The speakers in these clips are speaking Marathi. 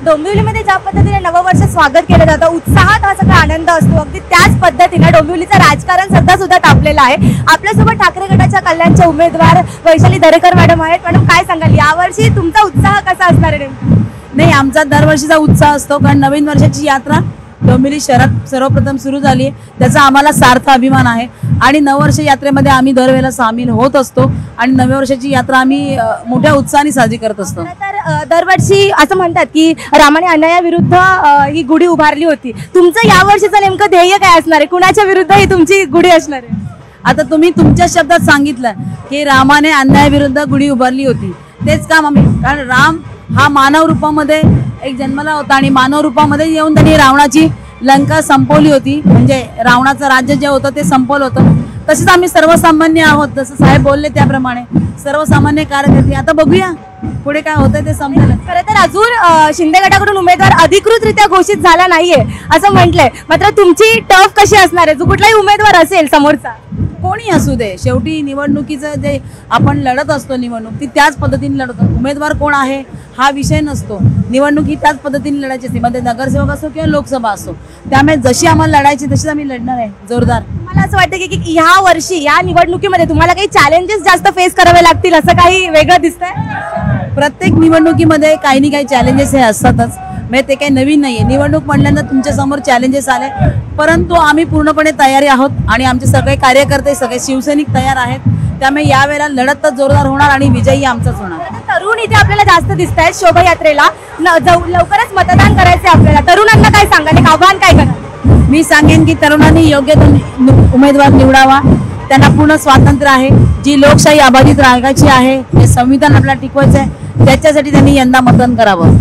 डोंबिवलीमध्ये ज्या पद्धतीने नववर्ष स्वागत केलं जातं, उत्साहात हा सगळा आनंद असतो, अगदी त्याच पद्धतीने डोंबिवलीचं राजकारण सध्या सुद्धा तापलेलं आहे। आपल्यासोबत ठाकरे गटाच्या कल्याणचे उमेदवार वैशाली दरेकर मॅडम आहेत। मॅडम, काय सांगाल, यावर्षी तुमचा उत्साह कसा असणार आहे? नाही, आमचा दरवर्षीचा उत्साह असतो, कारण नवीन वर्षाची यात्रा डोंबिवली शहरात सर्वप्रथम सुरू झाली आहे, त्याचा आम्हाला सार्थ अभिमान आहे। आणि नववर्ष यात्रेमध्ये आम्ही दरवेळेला सामील होत असतो आणि नव्या वर्षाची यात्रा आम्ही मोठ्या उत्साहाने साजरी करत असतो। तर दरवर्षी असं म्हणतात की रामाने अन्यायाविरुद्ध ही गुढी उभारली होती, तुमचं यावर्षीचं नेमकं ध्येय काय असणार आहे? कुणाच्या विरुद्ध ही तुमची गुढी असणार आहे? आता तुम्ही तुमच्या शब्दात सांगितलं की रामाने अन्यायाविरुद्ध गुढी उभारली होती, तेच काम आम्ही, कारण राम हा मानव रूपामध्ये एक जन्मला होता आणि मानव रूपामध्ये येऊन त्यांनी रावणाची लंका संपवली होती, म्हणजे रावणाचं राज्य जे होतं ते संपवलं होतं। तसेच आम्ही सर्वसामान्य आहोत, जसं साहेब बोलले त्याप्रमाणे सर्वसामान्य कार्यकर्ते। आता बघूया पुढे काय होतंय ते समजेल। खरं तर अजून शिंदे गटाकडून उमेदवार अधिकृतरित्या घोषित झाला नाहीये असं म्हटलंय, मात्र तुमची टफ कशी असणार आहे? जो कुठलाही उमेदवार असेल समोरचा, कोणी असू दे, शेवटी निवडणुकीचं जे आपण लढत असतो निवडणूक ती त्याच पद्धतीने लढतो। उमेदवार कोण आहे हा विषय नसतो, निवडणूक ही त्याच पद्धतीने लढायची असते, मध्ये नगरसेवक असो किंवा लोकसभा असो। त्यामुळे जशी आम्हाला लढायची तशीच आम्ही लढणार आहे जोरदार। मला असं वाटतं की ह्या वर्षी या निवडणुकीमध्ये तुम्हाला काही चॅलेंजेस जास्त फेस करावे लागतील, असं काही वेगळं दिसतंय? प्रत्येक निवडणुकीमध्ये काही ना काही चॅलेंजेस हे असतातच, म्हणजे ते काही नवीन नाहीये। निवडणूक म्हणल्यानंतर तुमच्या समोर चॅलेंजेस आले, परंतु आम्ही पूर्णपणे तयारी आहोत आणि आमचे सगळे कार्यकर्ते सगळे शिवसैनिक तयार आहेत। त्यामुळे यावेळेला लढत तर जोरदार होणार आणि विजयी आमचाच होणार। तरुण इथे आपल्याला जास्त दिसत आहेत शोभायात्रेला, लवकरच मतदान करायचे आपल्याला, तरुणांना काय सांगाल, एक आव्हान काय कराल? मी सांगेन की तरुणांनी योग्य उमेदवार निवडावा, त्यांना पूर्ण स्वातंत्र्य आहे। जी लोकशाही अबाधित राखायची आहे, जे संविधान आपल्याला टिकवायचं आहे, त्याच्यासाठी त्यांनी यंदा मतदान करावं।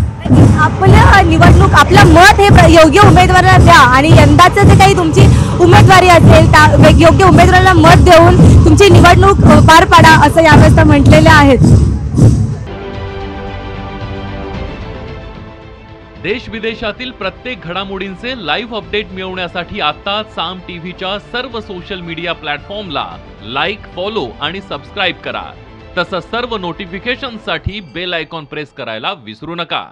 आपल्या निवडणूक, आपलं मत हे योग्य उमेदवाराला द्या आणि यंदाचं जे काही तुमची उमेदवारी असेल त्या योग्य उमेदवाराला मत देऊन तुमची निवडणूक पार पाडा, असं यावेळेस त्या म्हटलेल्या आहेत। देश विदेशातील प्रत्येक घडामोडींचे लाईव्ह अपडेट मिळवण्यासाठी आता साम टीव्हीच्या सर्व सोशल मीडिया प्लॅटफॉर्मला लाईक, फॉलो आणि सबस्क्राईब करा। तसंच सर्व नोटिफिकेशनसाठी बेल आयकॉन प्रेस करायला विसरू नका।